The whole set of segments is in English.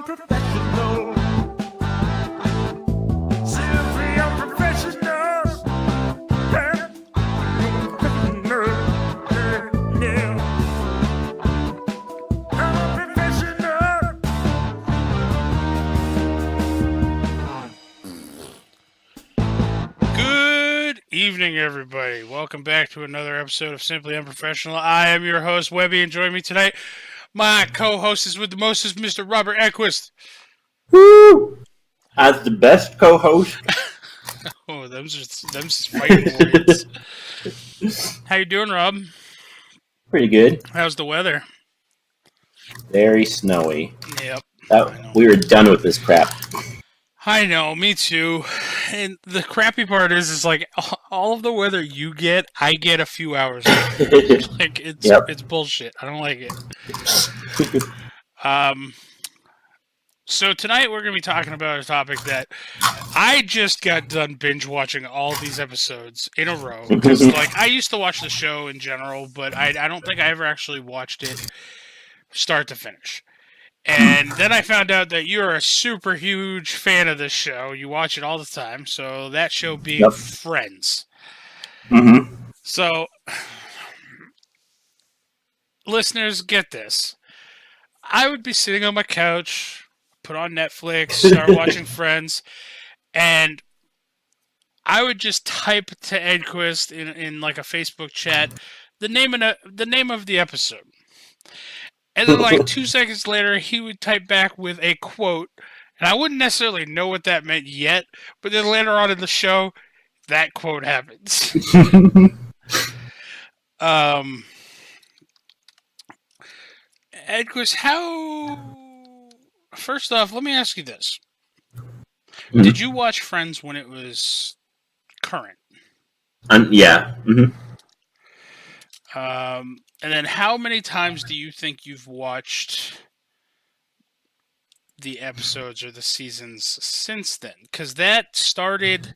unprofessional. Simply unprofessional. Yeah. Unprofessional. Yeah. Unprofessional. Good evening, everybody. Welcome back to another episode of Simply Unprofessional. I am your host, Webby, and joining me tonight, my co-host is with the most, is Mr. Robert Edquist. Woo! As the best co-host. Oh, them's just fighting words. How you doing, Rob? Pretty good. How's the weather? Very snowy. Yep. We were done with this crap. I know, me too. And the crappy part is like all of the weather you get, I get a few hours of. Like it's bullshit. I don't like it. So tonight we're gonna be talking about a topic that I just got done binge watching all these episodes in a row. Because like I used to watch the show in general, but I don't think I ever actually watched it start to finish. And then I found out that you're a super huge fan of this show. You watch it all the time. So that show being Friends. Mm-hmm. So, listeners, get this. I would be sitting on my couch, put on Netflix, start watching Friends, and I would just type to Edquist in like a Facebook chat the name of the episode. And then, like, 2 seconds later, he would type back with a quote, and I wouldn't necessarily know what that meant yet, but then later on in the show, that quote happens. Edquist, first off, let me ask you this. Mm-hmm. Did you watch Friends when it was current? Yeah. Mm-hmm. And then how many times do you think you've watched the episodes or the seasons since then? Because that started,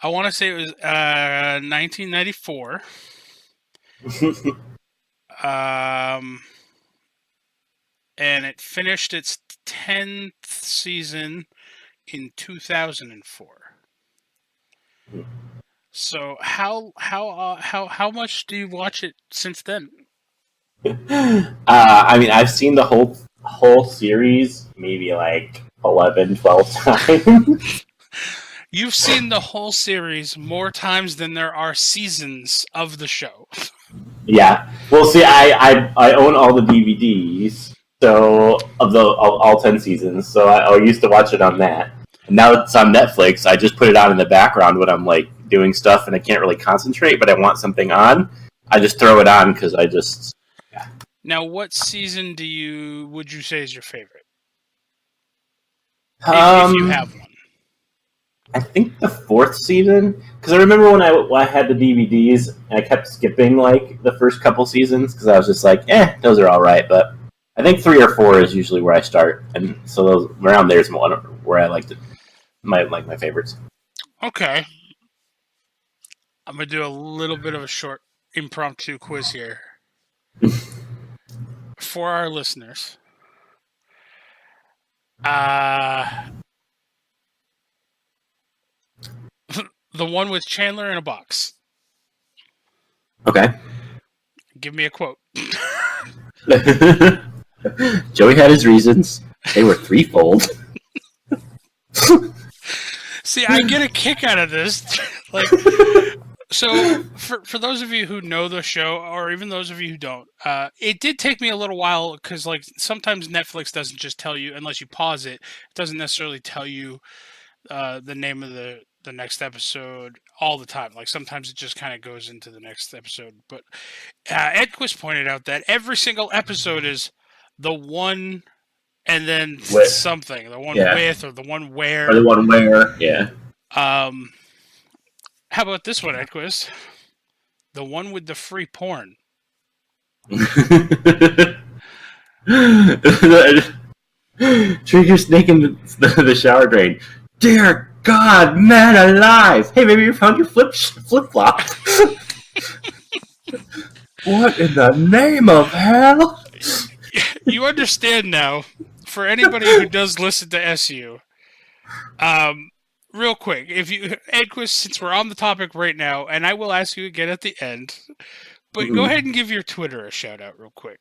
I want to say it was 1994. And it finished its 10th season in 2004. So how much do you watch it since then? I mean, I've seen the whole series maybe like 11, 12 times. You've seen the whole series more times than there are seasons of the show. Yeah. Well, see, I own all the DVDs, so of all 10 seasons. So I used to watch it on that. And now it's on Netflix. I just put it on in the background when I'm like doing stuff and I can't really concentrate, but I want something on. I just throw it on because I just. Yeah. Now, what season would you say is your favorite? If you have one. I think the 4th season, because I remember when I had the DVDs and I kept skipping like the first couple seasons because I was just like, those are all right. But I think 3 or 4 is usually where I start, and so those around there is one where I liked it. My favorites. Okay. I'm going to do a little bit of a short impromptu quiz here. For our listeners. The one with Chandler in a box. Okay. Give me a quote. Joey had his reasons. They were threefold. See, I get a kick out of this. Like, so for those of you who know the show, or even those of you who don't, it did take me a little while because, like, sometimes Netflix doesn't just tell you unless you pause it. It doesn't necessarily tell you the name of the next episode all the time. Like, sometimes it just kind of goes into the next episode. But Edquist pointed out that every single episode is the one. And then something, the one with, or the one where. Or the one where, yeah. How about this one, Edquist? The one with the free porn. Trigger snake in the shower drain. Dear God, man alive! Hey, maybe you found your flip-flop. What in the name of hell? You understand now, for anybody who does listen to SU, real quick, if you Edquist, since we're on the topic right now, and I will ask you again at the end, but go ahead and give your Twitter a shout out real quick.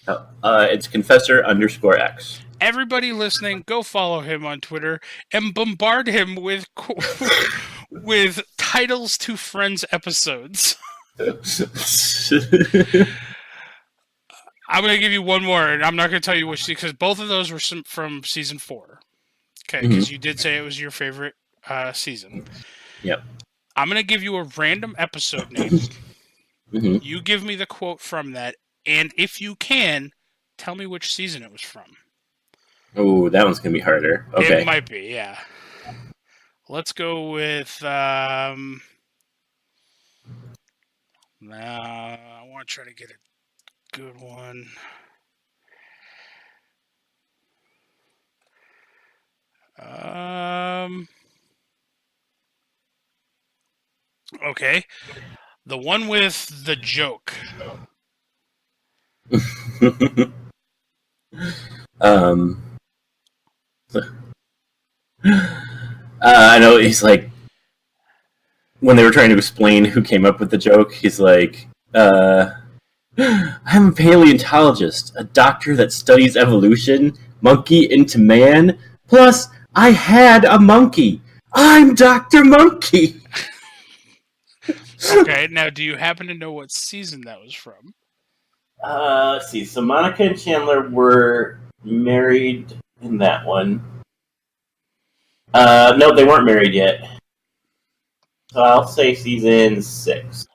It's Confessor_X. Everybody listening, go follow him on Twitter and bombard him with with titles to Friends episodes. I'm going to give you one more, and I'm not going to tell you which, because both of those were from season 4. Okay, because you did say it was your favorite season. Yep. I'm going to give you a random episode name. You give me the quote from that, and if you can, tell me which season it was from. Oh, that one's going to be harder. Okay. It might be, yeah. Let's go with... I want to try to get a good one. Okay. The one with the joke. I know he's like, when they were trying to explain who came up with the joke, he's like, I'm a paleontologist, a doctor that studies evolution, monkey into man, plus I had a monkey. I'm Dr. Monkey. Okay, now do you happen to know what season that was from? Let's see. So Monica and Chandler were married in that one. No, they weren't married yet. So I'll say season 6.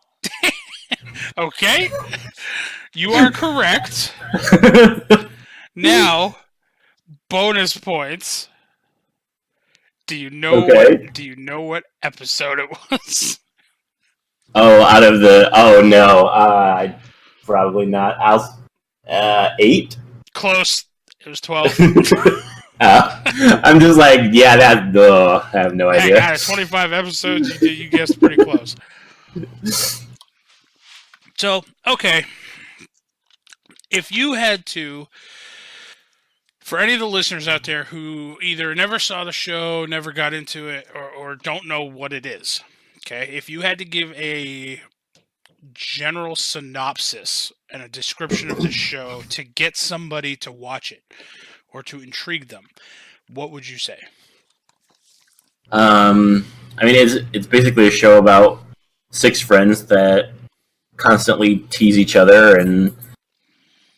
Okay. You are correct. Now, bonus points. Do you know what episode it was? Oh, out of the... Oh, no. Probably not. I'll... 8? Close. It was 12. I'm just like, yeah, that... I have no idea. Out of 25 episodes, you guessed pretty close. So, okay. If you had to... For any of the listeners out there who either never saw the show, never got into it, or don't know what it is, okay? If you had to give a general synopsis and a description of the show to get somebody to watch it or to intrigue them, what would you say? I mean, it's basically a show about 6 friends that constantly tease each other and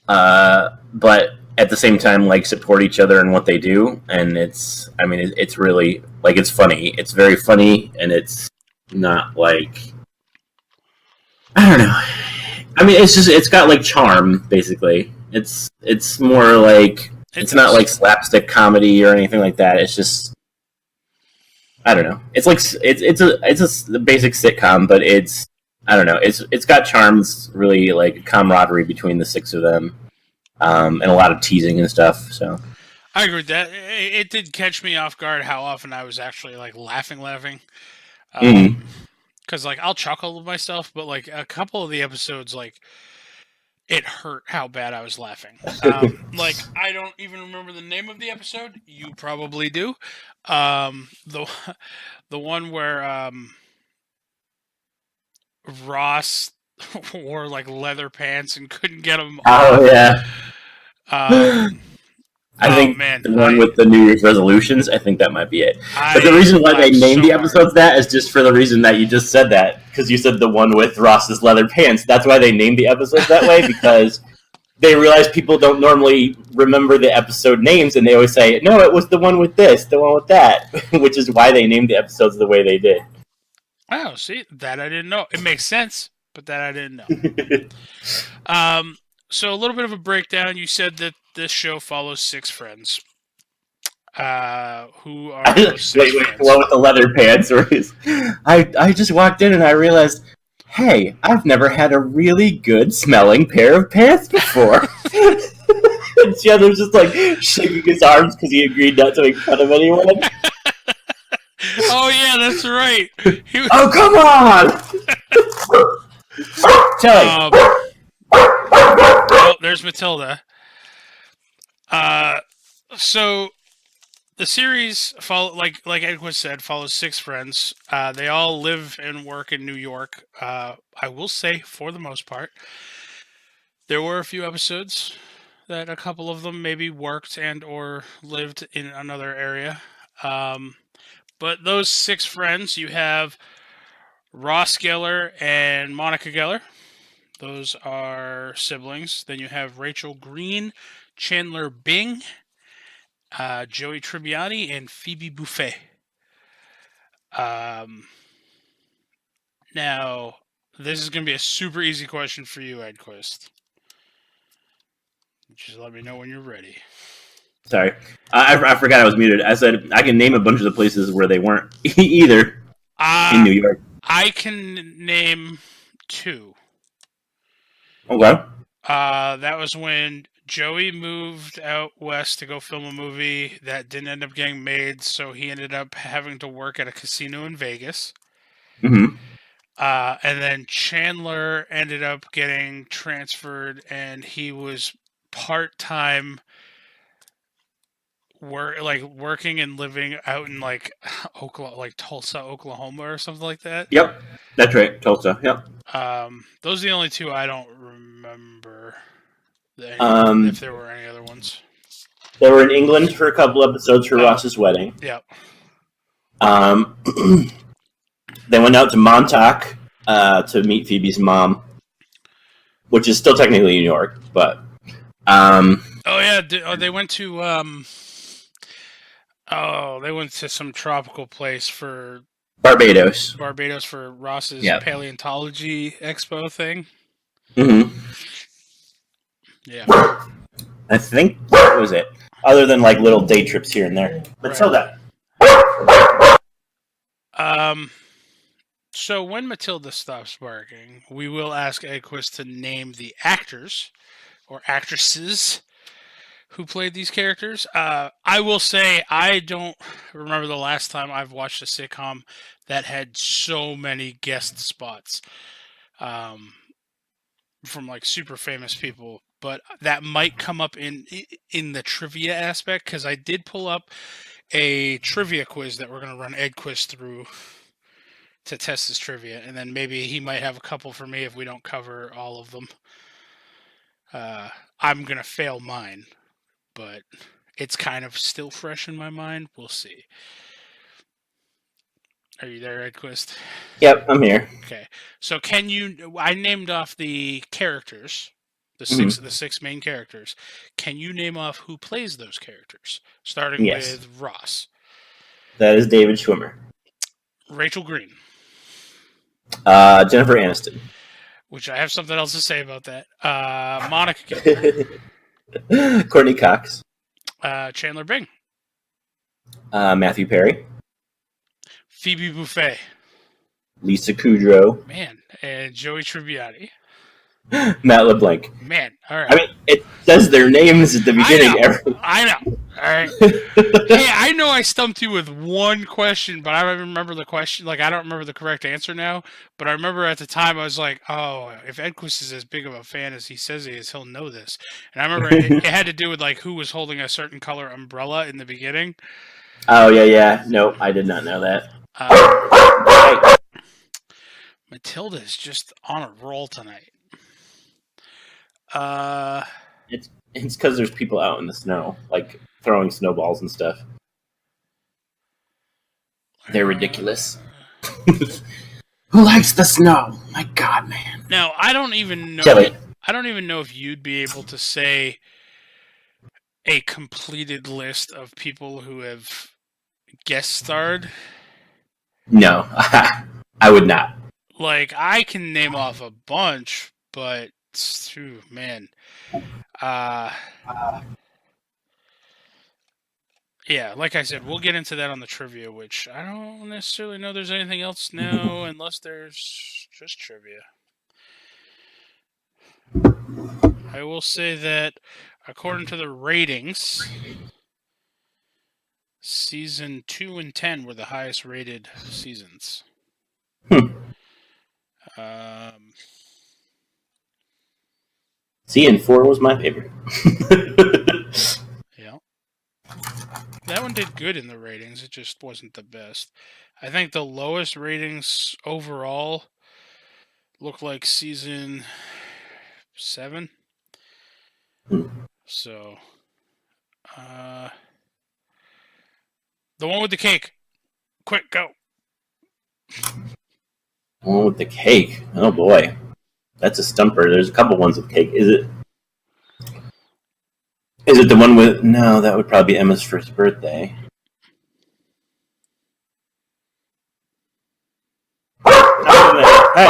but at the same time, like, support each other in what they do, and it's really, like, it's funny. It's very funny, and it's not, like, I don't know. I mean, it's got, like, charm, basically. It's more, like, it's not, like, slapstick comedy or anything like that. It's just, I don't know. It's, like, it's a basic sitcom, but it's, I don't know. It's got charms, really, like, camaraderie between the 6 of them. And a lot of teasing and stuff. So I agree with that. It did catch me off guard how often I was actually like laughing. Because like I'll chuckle with myself, but like a couple of the episodes, like it hurt how bad I was laughing. Like I don't even remember the name of the episode. You probably do. The one where Ross wore like leather pants and couldn't get them off. Oh yeah. I think the one with the New Year's resolutions, I think that might be it. But the reason why they named the episodes that is just for the reason that you just said that, because you said the one with Ross's leather pants. That's why they named the episodes that way, because they realize people don't normally remember the episode names, and they always say, no, it was the one with this, the one with that, which is why they named the episodes the way they did. Oh, see, that I didn't know. It makes sense, but that I didn't know. So a little bit of a breakdown. You said that this show follows 6 friends. Who are those 6 friends? The one with the leather pants. I just walked in and I realized, hey, I've never had a really good smelling pair of pants before. And Chandler's just like shaking his arms because he agreed not to make fun of anyone. Oh yeah, that's right. Oh come on! Telly. Oh, there's Matilda. So the series like Edquist said, follows 6 friends. They all live and work in New York. I will say, for the most part, there were a few episodes that a couple of them maybe worked and or lived in another area. Um, but those 6 friends, you have Ross Geller and Monica Geller. Those are siblings. Then you have Rachel Green, Chandler Bing, Joey Tribbiani, and Phoebe Buffet. Um, Now, this is going to be a super easy question for you, Edquist. Just let me know when you're ready. Sorry, I forgot I was muted. I said I can name a bunch of the places where they weren't either in New York. I can name 2. Okay. That was when Joey moved out west to go film a movie that didn't end up getting made, so he ended up having to work at a casino in Vegas. Mm-hmm. And then Chandler ended up getting transferred, and he was part-time working and living out in like Oklahoma, like Tulsa, Oklahoma, or something like that. Yep, that's right, Tulsa. Yep. Those are the only 2 I don't remember. If there were any other ones. They were in England for a couple episodes for Ross's wedding. Yep. They went out to Montauk to meet Phoebe's mom, which is still technically New York, but. They went to. They went to some tropical place for Barbados for Ross's paleontology expo thing. Mm-hmm. Yeah. I think that was it. Other than like little day trips here and there. Matilda. So when Matilda stops barking, we will ask Edquist to name the actors or actresses who played these characters. I will say I don't remember the last time I've watched a sitcom that had so many guest spots from like super famous people. But that might come up in the trivia aspect, because I did pull up a trivia quiz that we're going to run Edquist through to test his trivia, and then maybe he might have a couple for me if we don't cover all of them. I'm going to fail mine, but it's kind of still fresh in my mind. We'll see. Are you there, Edquist? Yep, I'm here. Okay. So I named off the characters. The six main characters. Can you name off who plays those characters? Starting with Ross. That is David Schwimmer. Rachel Green. Jennifer Aniston. Which I have something else to say about that. Monica Geller. Courtney Cox. Chandler Bing. Matthew Perry. Phoebe Buffet. Lisa Kudrow. Man, and Joey Tribbiani. Matt LeBlanc. Man, all right. I mean, it says their names at the beginning. I know. All right. Hey, I know I stumped you with one question, but I don't remember the question. Like, I don't remember the correct answer now. But I remember at the time I was like, oh, if Edquist is as big of a fan as he says he is, he'll know this. And I remember it had to do with like who was holding a certain color umbrella in the beginning. Oh, yeah. No, I did not know that. Matilda is just on a roll tonight. It's because there's people out in the snow, like throwing snowballs and stuff. They're ridiculous. Who likes the snow? My God, man. Now, I don't even know. Kelly. I don't even know if you'd be able to say a completed list of people who have guest starred. No, I would not. Like, I can name off a bunch, but man. Yeah, like I said, we'll get into that on the trivia, which I don't necessarily know there's anything else now, unless there's just trivia. I will say that, according to the ratings, season 2 and 10 were the highest rated seasons. See, and 4 was my favorite. Yeah. that one did good in the ratings. It just wasn't the best. I think the lowest ratings overall looked like season 7. So, the one with the cake. Quick, go. One with the cake. Oh boy, that's a stumper. There's a couple ones with cake. Is it? Is it the one with? No, that would probably be Emma's first birthday. Hey.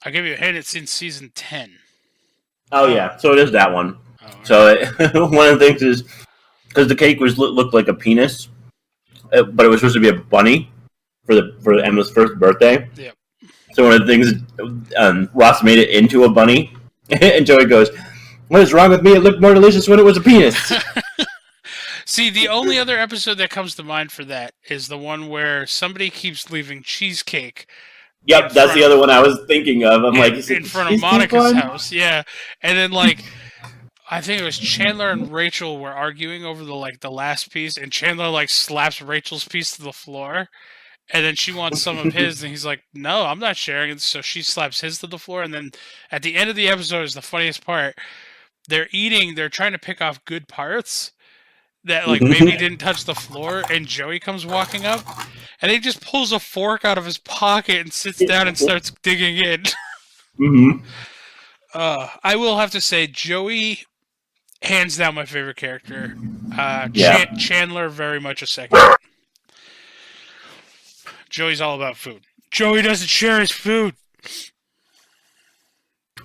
I'll give you a hint. It's in season 10. Oh yeah, so it is that one. Oh, So one of the things is because the cake looked like a penis, but it was supposed to be a bunny for Emma's first birthday. Yep. So one of the things, Ross made it into a bunny, and Joey goes, "What is wrong with me? It looked more delicious when it was a penis." See, the only other episode that comes to mind for that is the one where somebody keeps leaving cheesecake. Yep, that's the other one I was thinking of. I'm like, in front of Monica's house, yeah. And then I think it was Chandler and Rachel were arguing over the last piece, and Chandler slaps Rachel's piece to the floor, and then she wants some of his, and he's like, "No, I'm not sharing it." So she slaps his to the floor, and then at the end of the episode is the funniest part. They're trying to pick off good parts that maybe didn't touch the floor, and Joey comes walking up, and he just pulls a fork out of his pocket and sits down and starts digging in. Mm-hmm. I will have to say, Joey, hands down my favorite character. Chandler, very much a second. Joey's all about food. Joey doesn't share his food.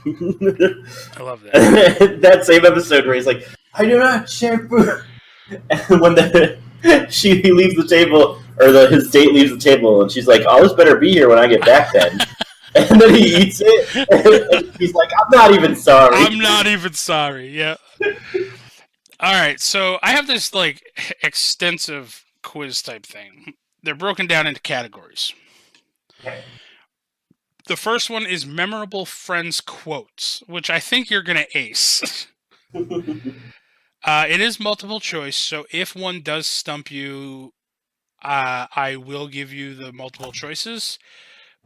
I love that. That same episode where he's like, "I do not share food." And when he leaves the table, or his date leaves the table, and she's like, "Oh, this better be here when I get back then." And then he eats it, and he's like, "I'm not even sorry." I'm not even sorry, yeah. Alright, so I have this, extensive quiz type thing. They're broken down into categories. Okay. The first one is memorable friends quotes, which I think you're going to ace. It is multiple choice, so if one does stump you, I will give you the multiple choices,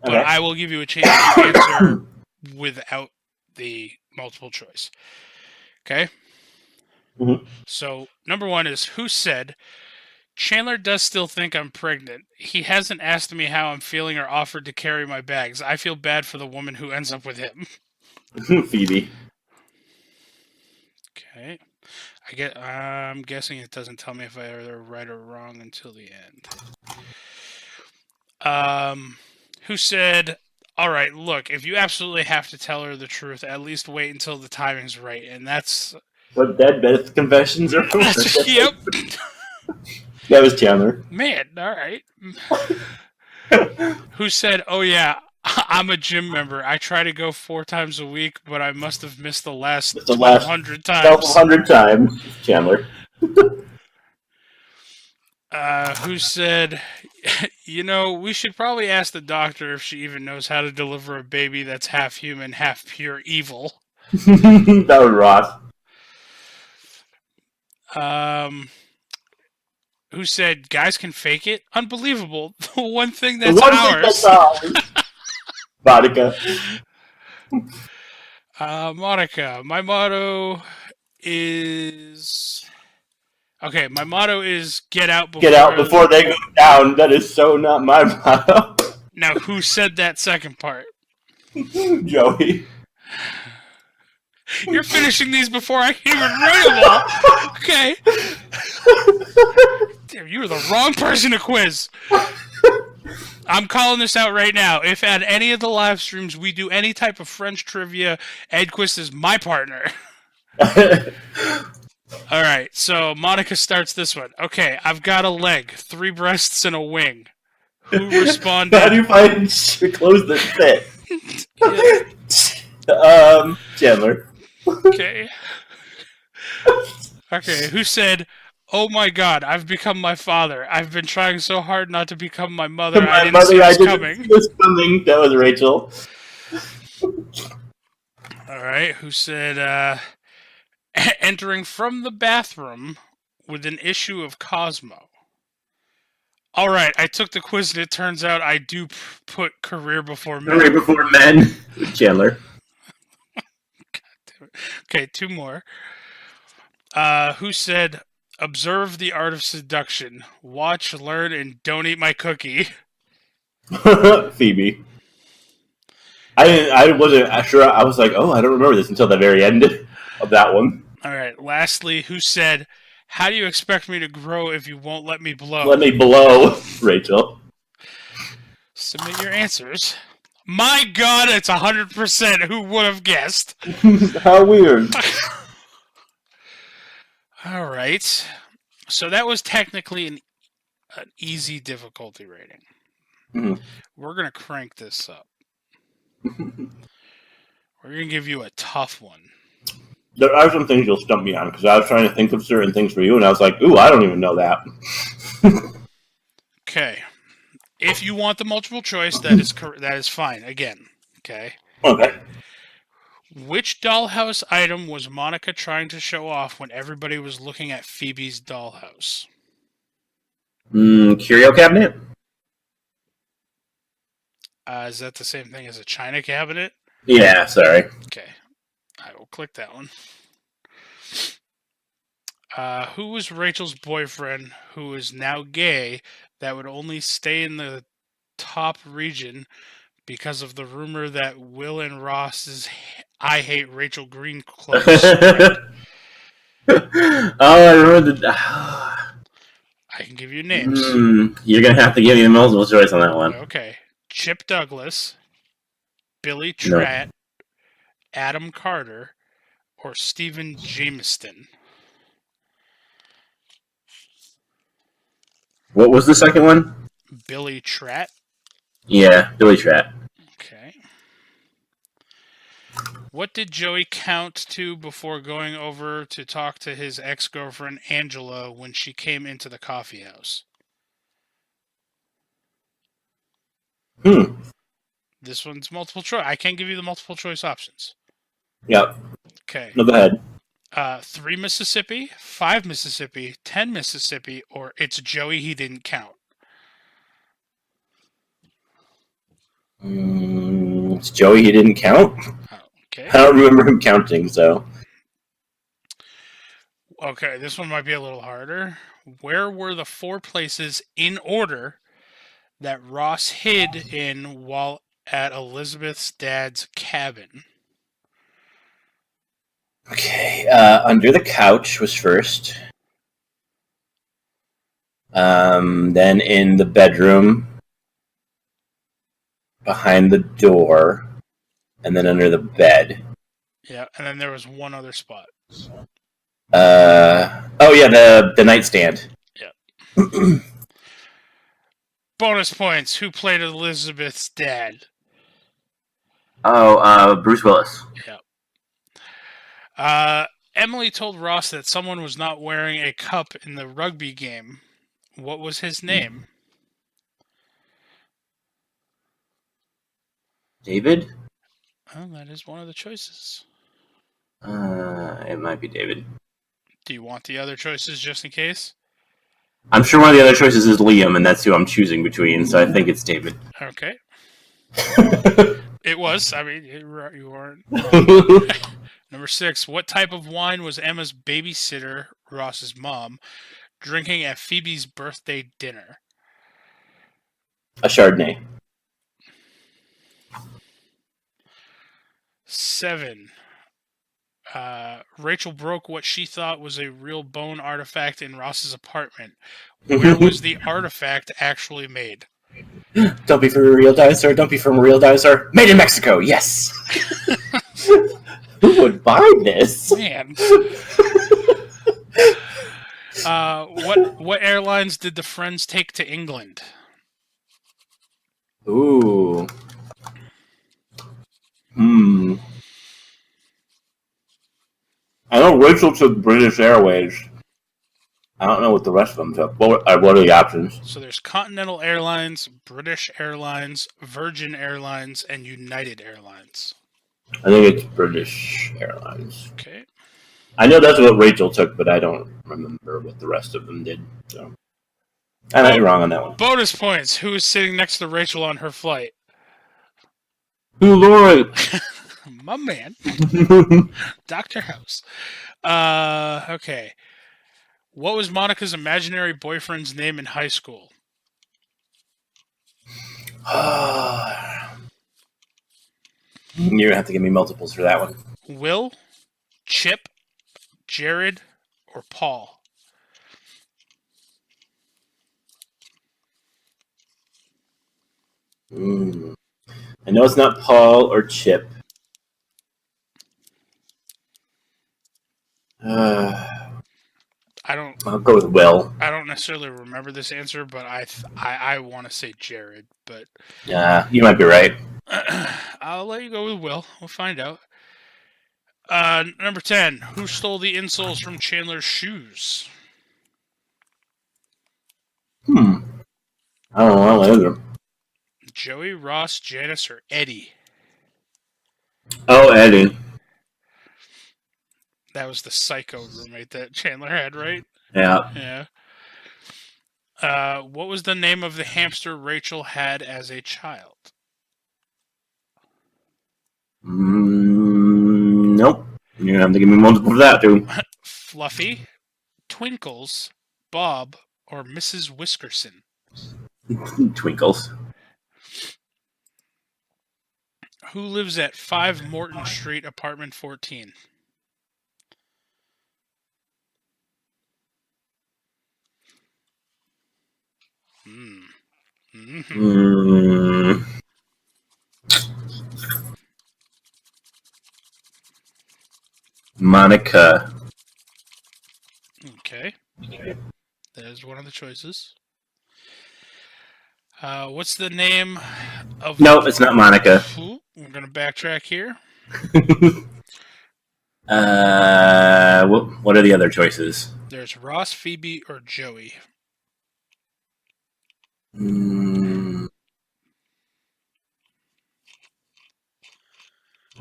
but I will give you a chance to answer without the multiple choice. Okay? Mm-hmm. So, number 1 is, who said, "Chandler does still think I'm pregnant. He hasn't asked me how I'm feeling or offered to carry my bags. I feel bad for the woman who ends up with him." Phoebe. Okay. I'm guessing it doesn't tell me if I either right or wrong until the end. Who said, "All right, look, if you absolutely have to tell her the truth, at least wait until the timing's right." And that's What dead confessions are? Yep. That was Chandler. Man, all right. Who said, "Oh yeah, I'm a gym member. I try to go 4 times a week, but I must have missed the last 1,200 times." 1,200 times, Chandler. Who said, "We should probably ask the doctor if she even knows how to deliver a baby that's half human, half pure evil." That was Ross. Who said, "Guys can fake it? Unbelievable. The one thing that's ours." Monica. Monica, my motto is... Okay, my motto is get out before they go down. That is so not my motto. Now, who said that second part? Joey. You're finishing these before I can even write them all. Okay. Damn, you were the wrong person to quiz. I'm calling this out right now. If at any of the live streams we do any type of French trivia, Edquist is my partner. All right, so Monica starts this one. Okay, I've got a leg, 3 breasts, and a wing. Who responded? How do you find clothes that fit? Chandler. Okay. Okay, who said, "Oh my God, I've become my father. I've been trying so hard not to become my mother. I didn't see this coming." That was Rachel. All right, who said, Entering from the bathroom with an issue of Cosmo. All right, I took the quiz and it turns out I do put career before men. Career before men. Chandler. Okay, two more. Who said, observe the art of seduction, watch, learn, and don't eat my cookie? Phoebe. I wasn't sure. I was like, oh, I don't remember this until the very end of that one. All right, lastly, who said, how do you expect me to grow if you won't let me blow? Let me blow, Rachel. Submit your answers. My God, it's 100%. Who would have guessed? How weird. All right. So that was technically an easy difficulty rating. We're going to crank this up. We're going to give you a tough one. There are some things you'll stump me on, because I was trying to think of certain things for you, and I was like, ooh, I don't even know that. Okay. If you want the multiple choice, that is fine. Again, okay? Okay. Which dollhouse item was Monica trying to show off when everybody was looking at Phoebe's dollhouse? Curio cabinet? Is that the same thing as a china cabinet? Yeah, sorry. Okay. I will click that one. Who was Rachel's boyfriend who is now gay that would only stay in the top region because of the rumor that Will and Ross's I Hate Rachel Green club spread? Oh, I remember I can give you names. You're going to have to give me a multiple choice on that one. Okay. Chip Douglas, Billy Tratt, Adam Carter, or Stephen Jameson? What was the second one? Billy Tratt. Yeah, Billy Tratt. Okay. What did Joey count to before going over to talk to his ex-girlfriend Angela when she came into the coffee house? This one's multiple choice. I can't give you the multiple choice options. Yep. Okay. No, go ahead. 3 Mississippi, 5 Mississippi, 10 Mississippi, or it's Joey, he didn't count. It's Joey, he didn't count? Okay. I don't remember him counting, so. Okay, this one might be a little harder. Where were the 4 places in order that Ross hid in while at Elizabeth's dad's cabin? Okay, under the couch was first. Then in the bedroom, behind the door, and then under the bed. Yeah, and then there was one other spot. Oh yeah, the nightstand. Yeah. Bonus points. Who played Elizabeth's dad? Oh, Bruce Willis. Yeah. Emily told Ross that someone was not wearing a cup in the rugby game. What was his name? David? Oh, that is one of the choices. It might be David. Do you want the other choices just in case? I'm sure one of the other choices is Liam, and that's who I'm choosing between, so I think it's David. Okay. It was. I mean, you weren't wrong. Number 6. What type of wine was Emma's babysitter, Ross's mom, drinking at Phoebe's birthday dinner? A Chardonnay. 7. Rachel broke what she thought was a real bone artifact in Ross's apartment. Where was the artifact actually made? Don't be from a real dinosaur. Don't be from a real dinosaur. Made in Mexico. Yes. Who would buy this? Man. What airlines did the friends take to England? Ooh. I know Rachel took British Airways. I don't know what the rest of them took. What are the options? So there's Continental Airlines, British Airlines, Virgin Airlines, and United Airlines. I think it's British Airlines. Okay. I know that's what Rachel took, but I don't remember what the rest of them did. So I might be wrong on that one. Bonus points. Who is sitting next to Rachel on her flight? Ooh, Lori. My man, Dr. House. Okay. What was Monica's imaginary boyfriend's name in high school? You're gonna have to give me multiples for that one. Will, Chip, Jared, or Paul? I know it's not Paul or Chip. I'll go with Will. I don't necessarily remember this answer, but I want to say Jared, but Yeah, you might be right. I'll let you go with Will. We'll find out. Number 10. Who stole the insoles from Chandler's shoes? I don't know either. Joey, Ross, Janice, or Eddie? Oh, Eddie. That was the psycho roommate that Chandler had, right? Yeah. Yeah. What was the name of the hamster Rachel had as a child? Nope. You're gonna have to give me multiple for that too. Fluffy, Twinkles, Bob, or Mrs. Whiskerson? Twinkles. Who lives at 5 Morton Street, apartment 14? Monica. Okay. That is one of the choices. What's the name of... Nope, it's not Monica. Ooh, we're going to backtrack here. What are the other choices? There's Ross, Phoebe, or Joey.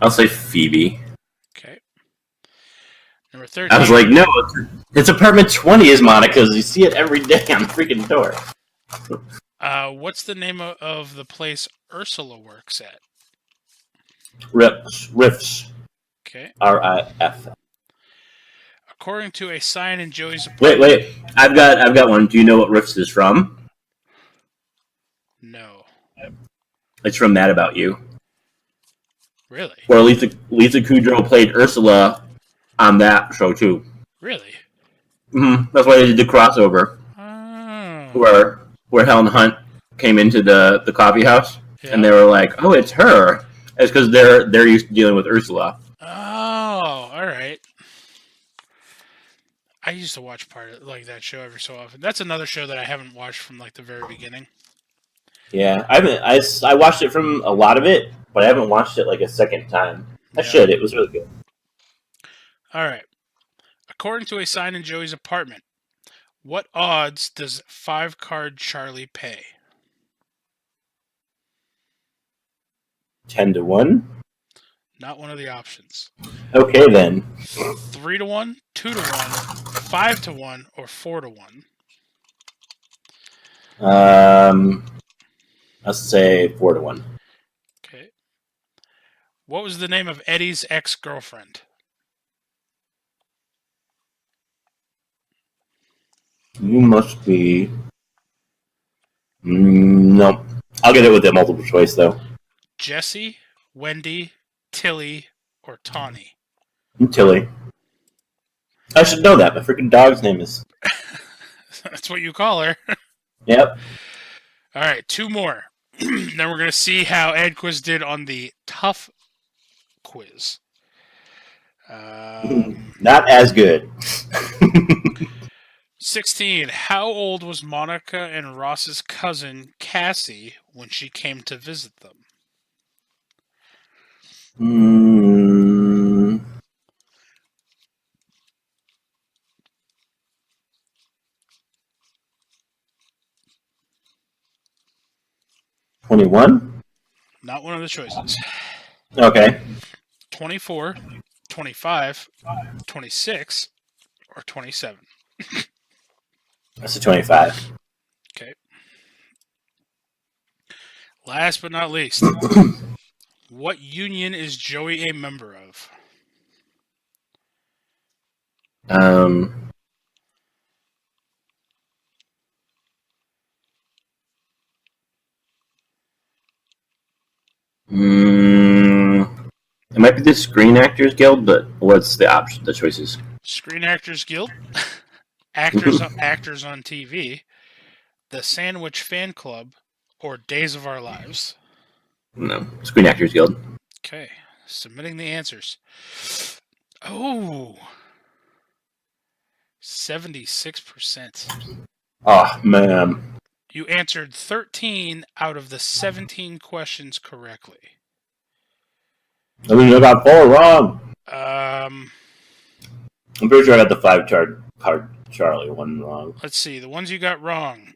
I'll say Phoebe. Okay. Number 13. I was like, no, it's apartment 20 is Monica's. You see it every day on the freaking door. What's the name of the place Ursula works at? Riffs. Okay. R-I-F. According to a sign in Joey's apartment... Wait. I've got one. Do you know what Riffs is from? No. It's from Mad About You. Really? Where Lisa Kudrow played Ursula on that show too. Really? That's why they did the crossover. Oh. Where Helen Hunt came into the coffee house, and they were like, "Oh, it's her." It's because they're used to dealing with Ursula. Oh, all right. I used to watch part of that show every so often. That's another show that I haven't watched from the very beginning. Yeah, I watched it from a lot of it, but I haven't watched it a second time. I should. It was really good. All right. According to a sign in Joey's apartment, what odds does 5-card Charlie pay? 10 to 1? Not one of the options. Okay, then. 3 to 1, 2 to 1, 5 to 1, or 4 to 1? Let's say 4 to 1. Okay. What was the name of Eddie's ex-girlfriend? You must be... Nope. I'll get it with the multiple choice, though. Jessie, Wendy, Tilly, or Tawny? Tilly. I should know that. My freaking dog's name is... That's what you call her. Yep. All right, 2 more. Then we're going to see how Edquist did on the tough quiz. Not as good. 16. How old was Monica and Ross's cousin, Cassie, when she came to visit them? 21? Not one of the choices. Okay. 24, 25, 26, or 27? That's a 25. Okay. Last but not least, what union is Joey a member of? It might be the Screen Actors Guild, but what's the option? The choices? Screen Actors Guild, Actors on TV, the Sandwich Fan Club, or Days of Our Lives? No, Screen Actors Guild. Okay, submitting the answers. Oh, 76%. Oh man, You answered 13 out of the 17 questions correctly. I mean, I got 4 wrong. Um, I'm pretty sure I got the 5 card Charlie one wrong. let's see. The ones you got wrong.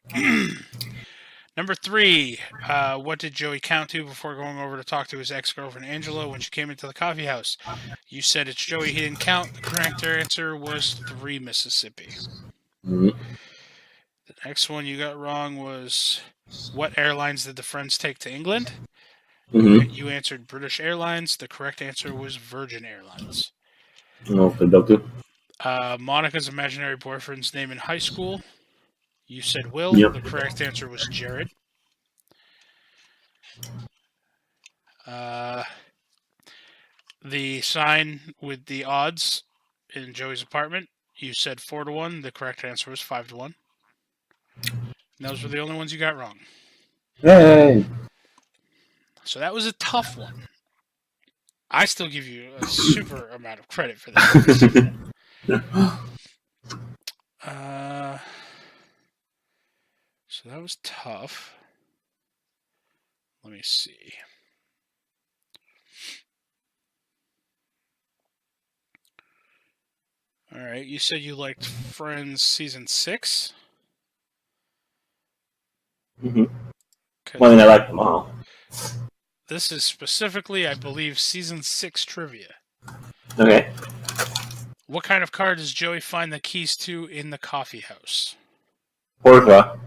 Number 3. What did Joey count to before going over to talk to his ex-girlfriend Angela when she came into the coffee house? You said it's Joey. He didn't count. The correct answer was 3 Mississippi. Mm-hmm. The next one you got wrong was, what airlines did the friends take to England? Mm-hmm. You answered British Airlines. The correct answer was Virgin Airlines. Okay. Monica's imaginary boyfriend's name in high school. You said Will. Yep. The correct answer was Jared. The sign with the odds in Joey's apartment. You said 4-1. The correct answer was 5-1. And those were the only ones you got wrong. Yay! So that was a tough one. I still give you a super amount of credit for that. So that was tough. Let me see. All right, you said you liked Friends season 6. Mm-hmm. Well, I mean, I like them all. This is specifically, I believe, season 6 trivia. Okay. What kind of car does Joey find the keys to in the coffee house? Porfa.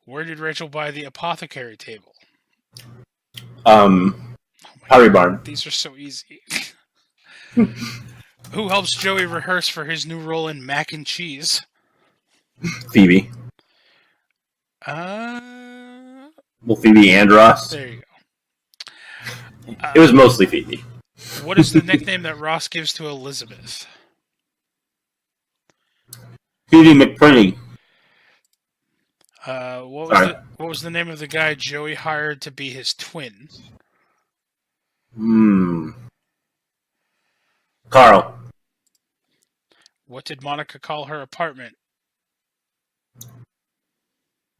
Where did Rachel buy the apothecary table? Harry Barn. These are so easy. Who helps Joey rehearse for his new role in Mac and Cheese? Phoebe. Well, Phoebe and Ross. There you go. It was mostly Phoebe. What is the nickname that Ross gives to Elizabeth? Phoebe McPrinty. What was the name of the guy Joey hired to be his twin? Carl. What did Monica call her apartment?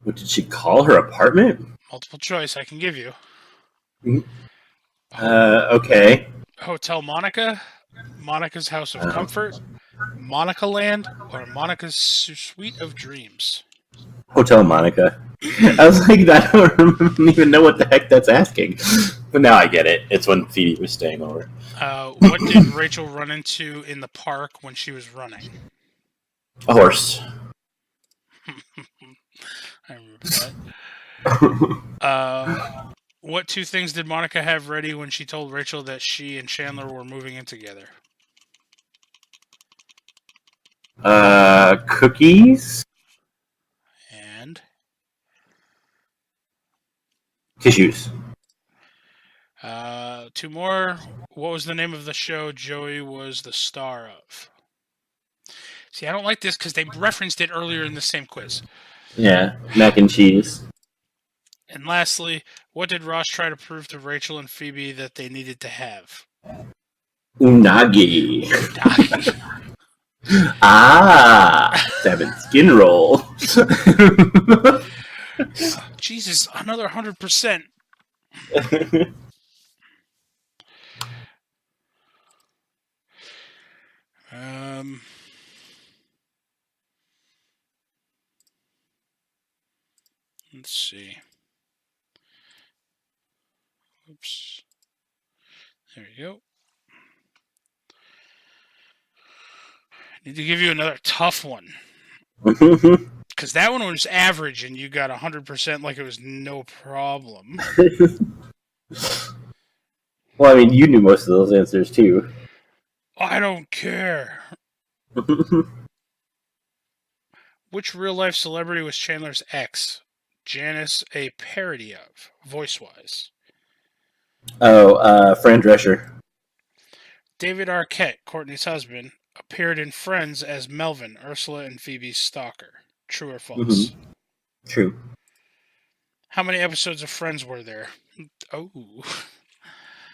What did she call her apartment? Multiple choice I can give you. Okay. Hotel Monica, Monica's House of Comfort, Monica Land, or Monica's Suite of Dreams? Hotel Monica. I was like, I don't even know what the heck that's asking. But now I get it. It's when Phoebe was staying over. What did Rachel run into in the park when she was running? A horse. I remember that. What 2 things did Monica have ready when she told Rachel that she and Chandler were moving in together? Cookies? And? Tissues. 2 more. What was the name of the show Joey was the star of? See, I don't like this because they referenced it earlier in the same quiz. Yeah, mac and cheese. And lastly, what did Ross try to prove to Rachel and Phoebe that they needed to have? Unagi. Unagi. Seven skin roll. Jesus, another 100%. Let's see. Oops. There we go. Need to give you another tough one. Because that one was average and you got 100% like it was no problem. Well, I mean, you knew most of those answers, too. I don't care. Which real-life celebrity was Chandler's ex? Janice a parody of, voice-wise? Oh, Fran Drescher. David Arquette, Courtney's husband, appeared in Friends as Melvin, Ursula and Phoebe's stalker. True or false? Mm-hmm. True. How many episodes of Friends were there? Oh.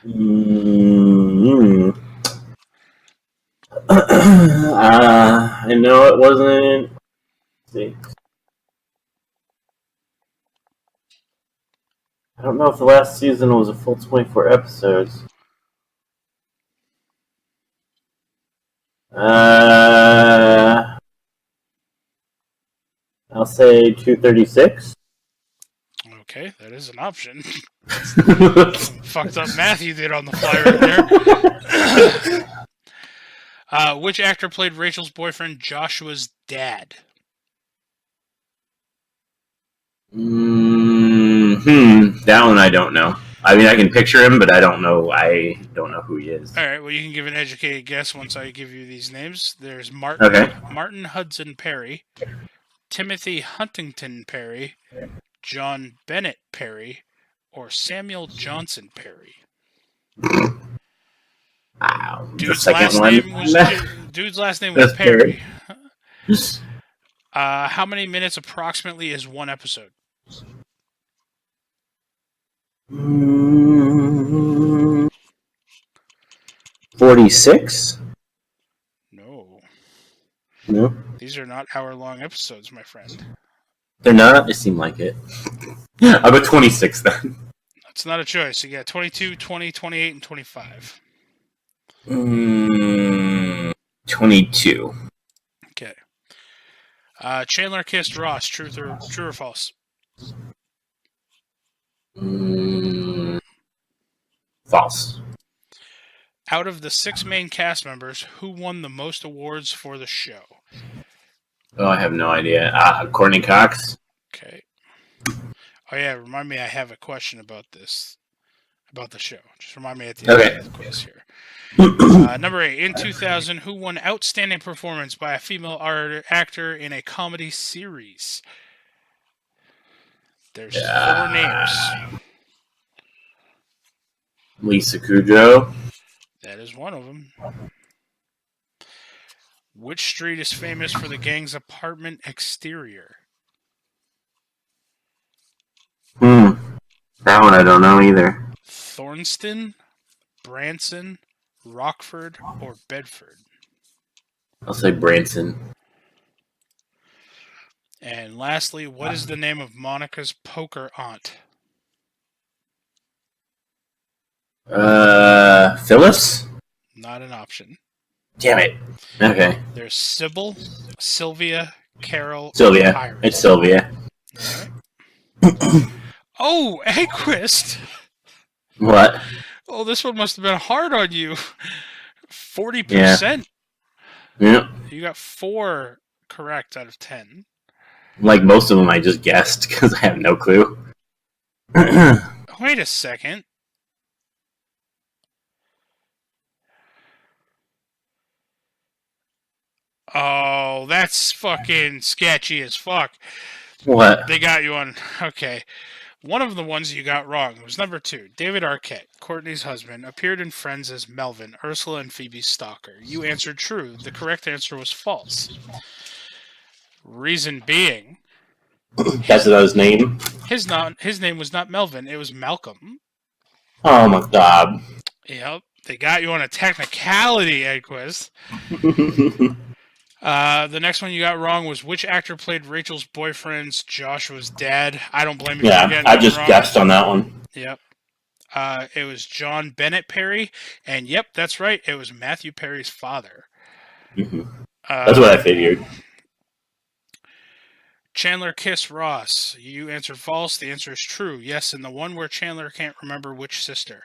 Mm-hmm. I know it wasn't. Let's see. I don't know if the last season was a full 24 episodes. I'll say 236. Okay, that is an option. Fucked up math you did on the fly right there. Which actor played Rachel's boyfriend Joshua's dad? That one I don't know. I mean, I can picture him, but I don't know. I don't know who he is. All right. Well, you can give an educated guess once I give you these names. There's Martin Hudson Perry, Timothy Huntington Perry, John Bennett Perry, or Samuel Johnson Perry. Wow. Dude's last name was Perry. How many minutes approximately is one episode? 46? No. No? These are not hour-long episodes, my friend. They're not? It seemed like it. I'll go 26 then. That's not a choice. You got 22, 20, 28, and 25. 22. Okay. Chandler kissed Ross. True or false? False. Out of the 6 main cast members, who won the most awards for the show? Oh, I have no idea. Courtney Cox? Okay. Oh, yeah, remind me I have a question about this, about the show. Just remind me at the end of the quiz here. Number 8. In 2000, who won Outstanding Performance by a Female Actor in a Comedy Series? There's 4 names. Lisa Kudrow. That is one of them. Which street is famous for the gang's apartment exterior? That one I don't know either. Thornston, Branson, Rockford, or Bedford? I'll say Branson. And lastly, what is the name of Monica's poker aunt? Phyllis? Not an option. Damn it. Okay. There's Sybil, Sylvia, Carol, Sylvia. Iris. It's Sylvia. Right. Oh, Edquist. What? Oh, this one must have been hard on you. 40%. Yeah. You got 4 correct out of 10. Like most of them I just guessed because I have no clue. Wait a second. Oh, that's fucking sketchy as fuck. What? They got you on. Okay. One of the ones you got wrong was number 2. David Arquette, Courtney's husband, appeared in Friends as Melvin, Ursula and Phoebe's stalker. You answered true. The correct answer was false. Reason being... That's his name? His name was not Melvin. It was Malcolm. Oh my god. Yep. They got you on a technicality, Edquist. The next one you got wrong was which actor played Rachel's boyfriend's Joshua's dad. I don't blame you for getting I just wrong. guessed on that one. Yep. It was John Bennett Perry, and yep, that's right. It was Matthew Perry's father. Mm-hmm. That's what I figured. Chandler kissed Ross. You answered false. The answer is true. Yes, and the one where Chandler can't remember which sister.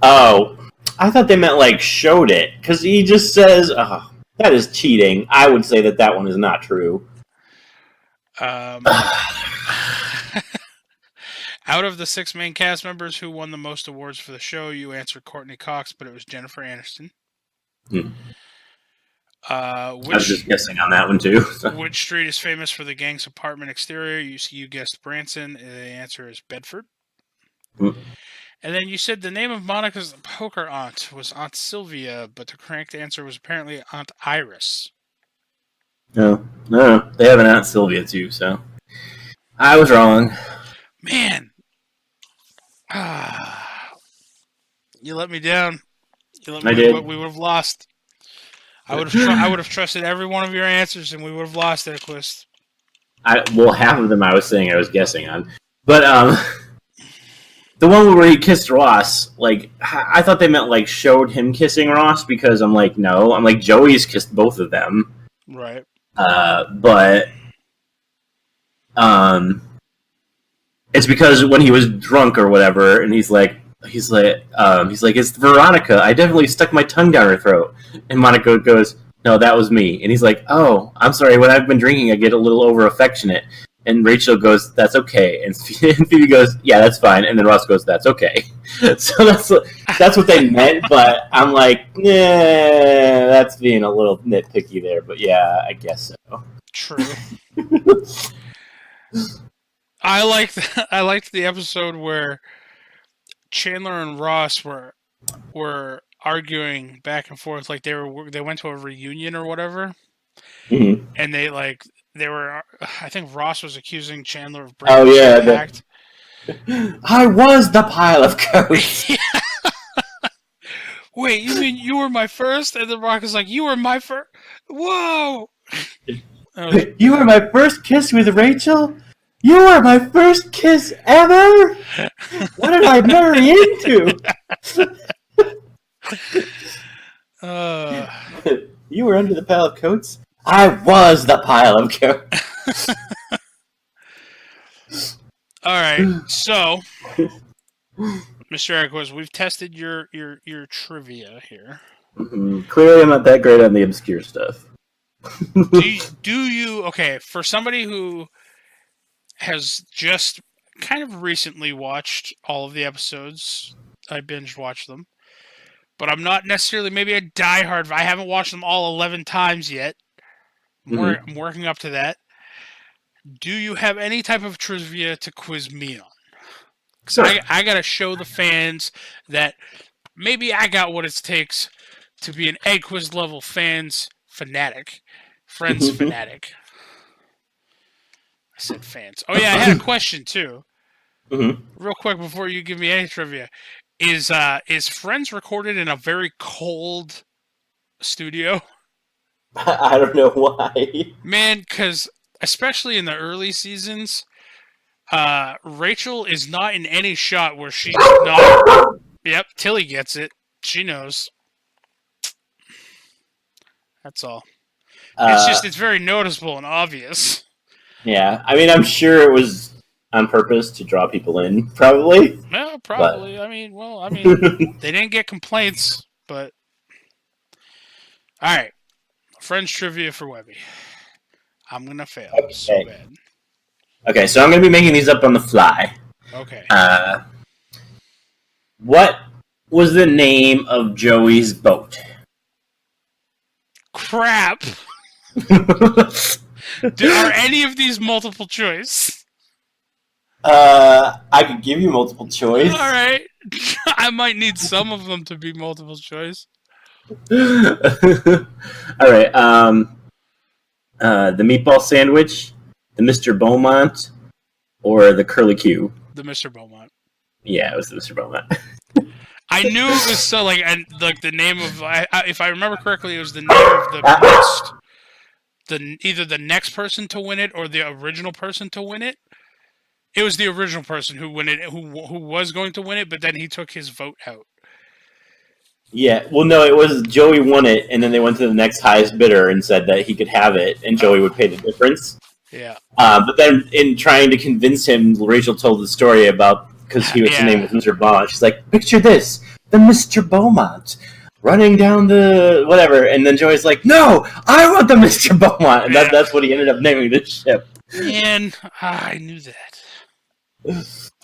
Oh, I thought they meant like showed it because he just says, "Oh, that is cheating." I would say that one is not true. Out of the 6 main cast members who won the most awards for the show, you answered Courtney Cox, but it was Jennifer Aniston. I was just guessing on that one too. Which street is famous for the gang's apartment exterior? You guessed Branson. The answer is Bedford. And then you said the name of Monica's poker aunt was Aunt Sylvia, but the correct answer was apparently Aunt Iris. No, they have an Aunt Sylvia too, so I was wrong. Man, you let me down. I did. We would have lost. I would have trusted every one of your answers, and we would have lost Edquist. Well, half of them I was saying I was guessing on, but the one where he kissed Ross, like I thought they meant like showed him kissing Ross because I'm like no, I'm like Joey's kissed both of them, right? But it's because when he was drunk or whatever, and he's like, it's Veronica. I definitely stuck my tongue down her throat. And Monica goes, no, that was me. And he's like, oh, I'm sorry. When I've been drinking, I get a little over affectionate. And Rachel goes, that's okay. And Phoebe goes, yeah, that's fine. And then Ross goes, that's okay. So that's what they meant. But I'm like, nah, that's being a little nitpicky there. But yeah, I guess so. True. I liked the episode where Chandler and Ross were arguing back and forth, like they went to a reunion or whatever, and they were. I think Ross was accusing Chandler of breaking the pact. I was the pile of coats. Wait, you mean you were my first? And then Rock is like, you were my first. Whoa! You were my first kiss with Rachel. You were my first kiss ever? What did I marry into? You were under the pile of coats? I was the pile of coats. Alright, so Mr. Edquist, we've tested your trivia here. Mm-hmm. Clearly I'm not that great on the obscure stuff. do you okay, for somebody who has just kind of recently watched all of the episodes, I binge watched them, but I'm not necessarily maybe a diehard. I haven't watched them all 11 times yet. I'm working up to that. Do you have any type of trivia to quiz me on? Because I got to show the fans that maybe I got what it takes to be an Edquist level friends fanatic. I said fans. Oh yeah, I had a question too. Real quick before you give me any trivia, is Friends recorded in a very cold studio? I don't know why. Man, because especially in the early seasons, Rachel is not in any shot where she's not. Yep, Tilly gets it. She knows. That's all. It's very noticeable and obvious. Yeah, I mean, I'm sure it was on purpose to draw people in, probably. No, probably. But... I mean, they didn't get complaints, but... Alright. Friends trivia for Webby. I'm gonna fail so bad. Okay, so I'm gonna be making these up on the fly. Okay. What was the name of Joey's boat? Crap! Are any of these multiple choice? I could give you multiple choice. Alright. I might need some of them to be multiple choice. Alright, the meatball sandwich, the Mr. Beaumont, or the curly Q? The Mr. Beaumont. Yeah, it was the Mr. Beaumont. I knew it was so like the name of if I remember correctly, it was the name of either the next person to win it or the original person to win it. It was the original person who was going to win it, but then he took his vote out. Yeah, well, no, it was Joey won it, and then they went to the next highest bidder and said that he could have it, and Joey would pay the difference. Yeah. But then in trying to convince him, Rachel told the story about, because his name was Mr. Bond. She's like, picture this. the Mr. Beaumont running down the whatever, and then Joey's like, no, I want the Mr. Beaumont, and that's what he ended up naming this ship. Man, I knew that.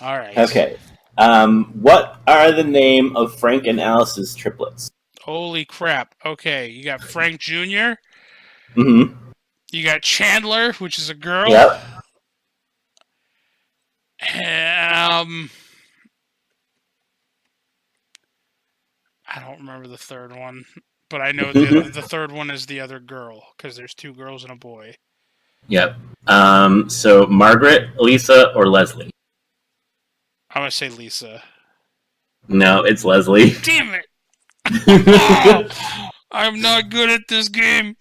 All right. Okay. What are the name of Frank and Alice's triplets? Holy crap. Okay, you got Frank Jr. Mm-hmm. You got Chandler, which is a girl. Yep. I don't remember the third one, but I know the third one is the other girl, because there's two girls and a boy. Yep. So Margaret, Lisa, or Leslie? I'm going to say Lisa. No, it's Leslie. Damn it! Oh, I'm not good at this game.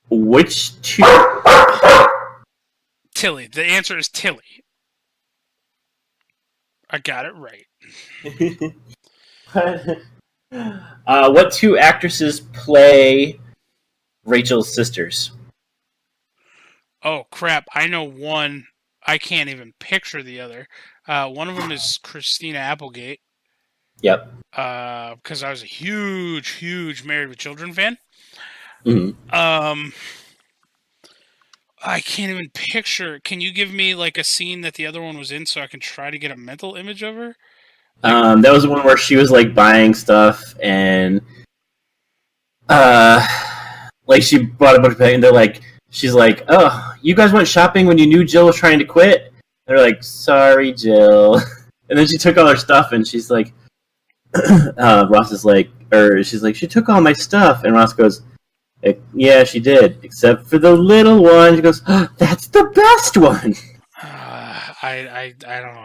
Which two? Tilly. The answer is Tilly. I got it right. What two actresses play Rachel's sisters? Oh, crap. I know one. I can't even picture the other. One of them is Christina Applegate. Yep. Because I was a huge Married with Children fan. Mm-hmm. I can't even picture. Can you give me like a scene that the other one was in so I can try to get a mental image of her? That was the one where she was like buying stuff and like she bought a bunch of things and they're like, she's like, oh, you guys went shopping when you knew Jill was trying to quit? They're like, sorry, Jill. And then she took all her stuff and she's like, Ross is like, or she's like, she took all my stuff. And Ross goes, yeah, she did, except for the little one. She goes, oh, that's the best one. I don't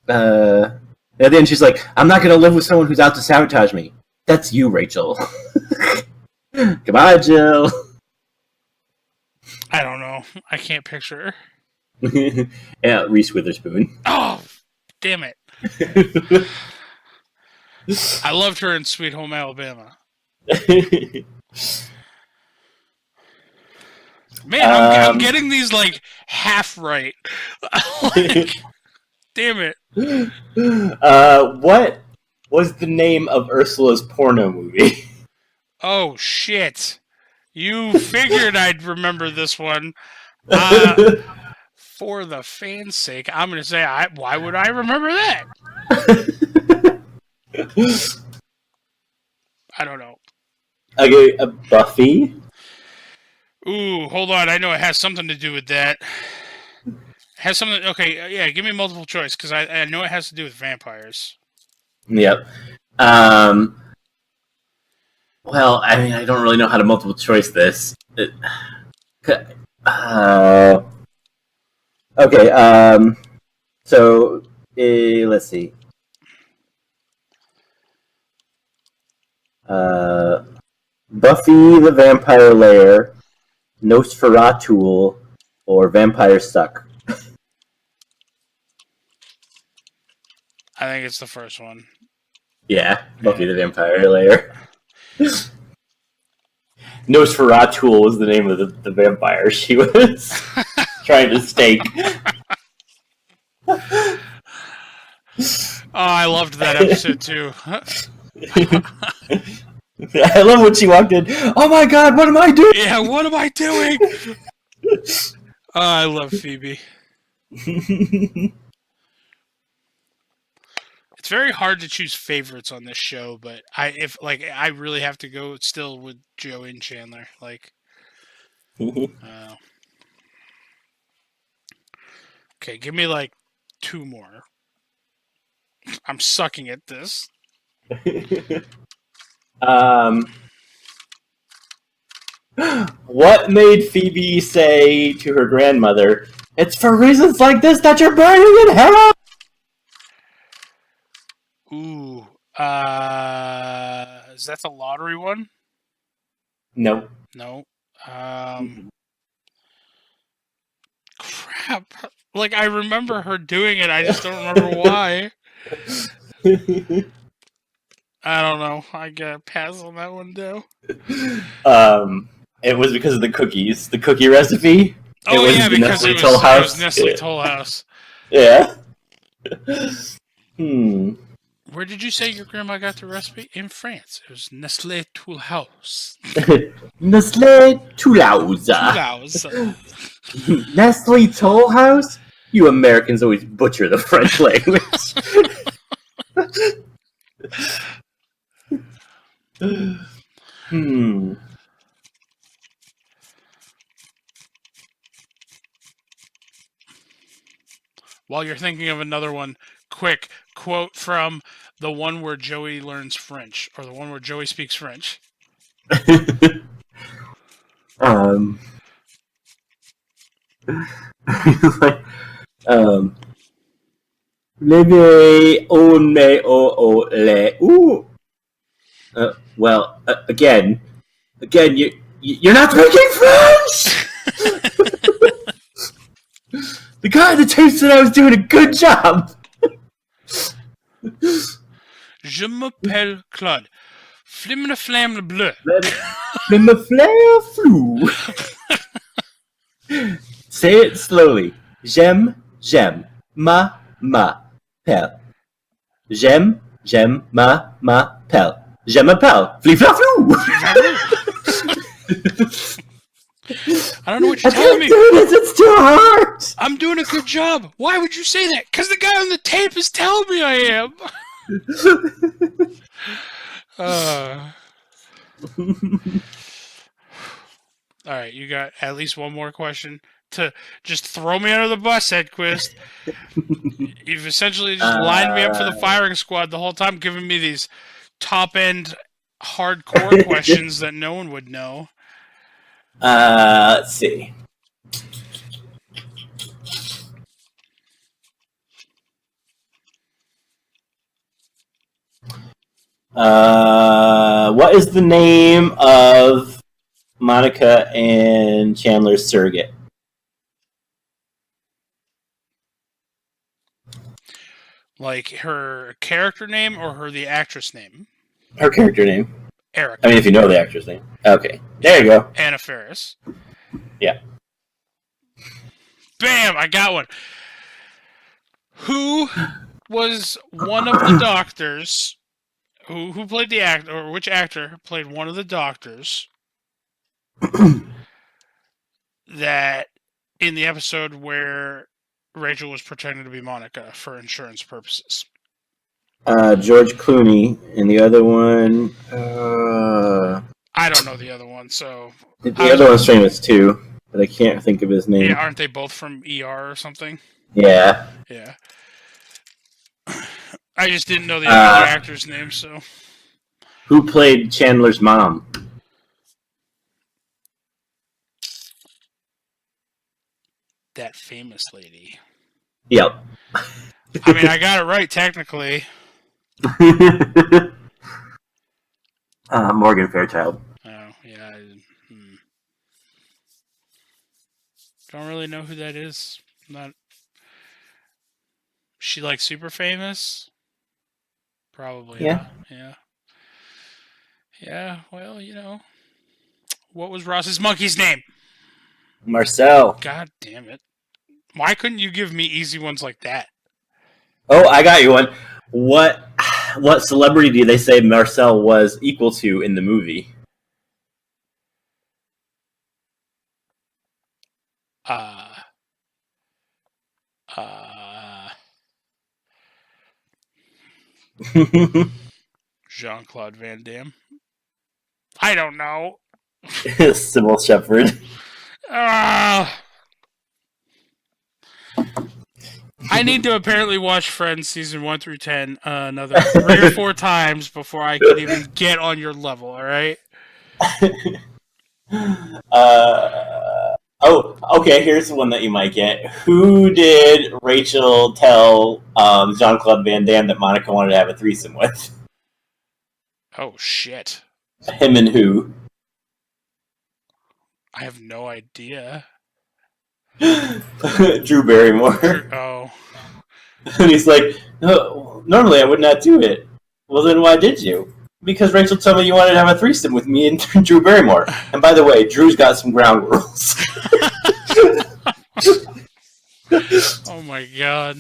know. And then she's like, I'm not going to live with someone who's out to sabotage me. That's you, Rachel. Goodbye, Jill. I don't know. I can't picture her. Yeah, Reese Witherspoon. Oh, damn it. I loved her in Sweet Home Alabama. Man, I'm getting these like half right. Like, damn it. What was the name of Ursula's porno movie? Oh, shit. You figured I'd remember this one. For the fans' sake, I'm going to say, why would I remember that? I don't know. Okay, Buffy? Ooh, hold on. I know it has something to do with that. It has something... Okay, yeah, give me multiple choice, because I know it has to do with vampires. Yep. Well, I mean, I don't really know how to multiple choice this. Okay, so, let's see. Buffy the Vampire Lair, Nosferatu, or Vampire Suck? I think it's the first one. Yeah, Buffy the Vampire Lair. Nosferatu was the name of the vampire she was trying to stake. Oh, I loved that episode too. I love when she walked in. Oh my god, what am I doing? Yeah, what am I doing? Oh, I love Phoebe. It's very hard to choose favorites on this show, but I really have to go still with Joey and Chandler. Like, okay, give me like two more. I'm sucking at this. What made Phoebe say to her grandmother, "It's for reasons like this that you're burning in hell"? Ooh, is that the lottery one? No. No. Crap. Like, I remember her doing it, I just don't remember why. I don't know. I gotta pass on that one, though. It was because of the cookies. The cookie recipe. Oh, it was yeah, the because Nestle it Toll House. was Nestle Toll House. Yeah. Where did you say your grandma got the recipe? In France. It was Nestle Tool House. Nestle Toll House. Nestle Toll House? You Americans always butcher the French language. While you're thinking of another one, quick quote from the one where Joey learns French, or the one where Joey speaks French. Maybe on me o le ooh. Well, again, you're not speaking French. The guy at the tape said I was doing a good job. Je m'appelle Claude. Flimme flamme bleu. Flimme flare flu. Say it slowly. J'aime, m'appelle. J'aime, m'appelle. Je m'appelle. Fliflaflou. I don't know what you're telling me. I can't do this. It's too hard. I'm doing a good job. Why would you say that? Because the guy on the tape is telling me I am. All right, you got at least one more question to just throw me under the bus, Edquist. You've essentially just lined me up for the firing squad the whole time, giving me these top-end, hardcore questions that no one would know. Let's see. What is the name of Monica and Chandler's surrogate? Like her character name or the actress name? Her character name. Eric. I mean, if you know the actress name. Okay. There you go. Anna Faris. Yeah. Bam! I got one. Who was one of the doctors? Who played the actor, or which actor played one of the doctors that in the episode where Rachel was pretending to be Monica for insurance purposes? George Clooney, and the other one. I don't know the other one, so The other one's famous too, but I can't think of his name. Yeah, aren't they both from ER or something? Yeah. Yeah. I just didn't know the other actor's name, so. Who played Chandler's mom? That famous lady. Yep. I mean, I got it right, technically. Morgan Fairchild. Oh, yeah. Don't really know who that is. Not. She like super famous? Probably. Yeah. Yeah. Yeah, well, you know. What was Ross's monkey's name? Marcel. God damn it. Why couldn't you give me easy ones like that? Oh, I got you one. What celebrity do they say Marcel was equal to in the movie? Jean-Claude Van Damme. I don't know. Sybil Shepherd. I need to apparently watch Friends season 1 through 10 another 3 or 4 times before I can even get on your level, alright? Okay, here's one that you might get. Who did Rachel tell Jean-Claude Van Damme that Monica wanted to have a threesome with? Oh, shit. Him and who? I have no idea. Drew Barrymore. Oh. And he's like, no, normally I would not do it. Well, then why did you? Because Rachel told me you wanted to have a threesome with me and Drew Barrymore. And by the way, Drew's got some ground rules. Oh my god.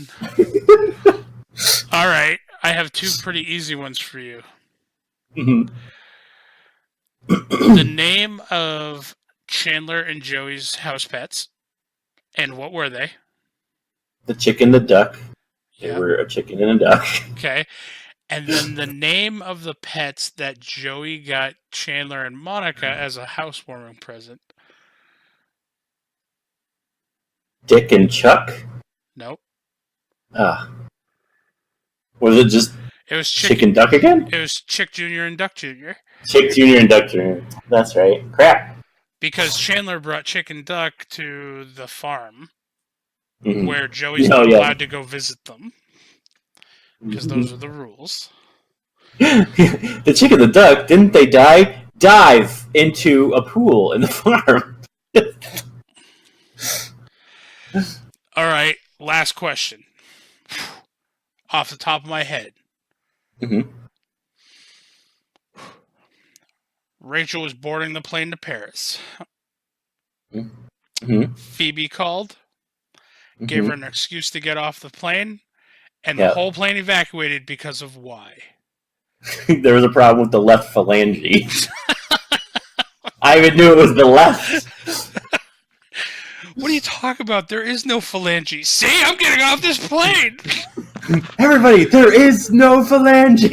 Alright, I have two pretty easy ones for you. Mm-hmm. The name of Chandler and Joey's house pets, and what were they? The chicken, the duck. They Yeah. were a chicken and a duck. Okay. And then the name of the pets that Joey got Chandler and Monica as a housewarming present. Dick and Chuck? Nope. Was it just It was Chicken Duck again? It was Chick Jr. and Duck Jr. Chick Jr. and Duck Jr. That's right. Crap. Because Chandler brought Chick and Duck to the farm Mm-hmm. where Joey's not allowed to go visit them. Because those are the rules. The chick and the duck, didn't they dive into a pool in the farm? Alright, last question. Off the top of my head. Mm-hmm. Rachel was boarding the plane to Paris. Mm-hmm. Phoebe called, gave her an excuse to get off the plane, and Yep. the whole plane evacuated because of why? There was a problem with the left phalange. I even knew it was the left. What are you talking about? There is no phalange. See, I'm getting off this plane. Everybody, there is no phalange.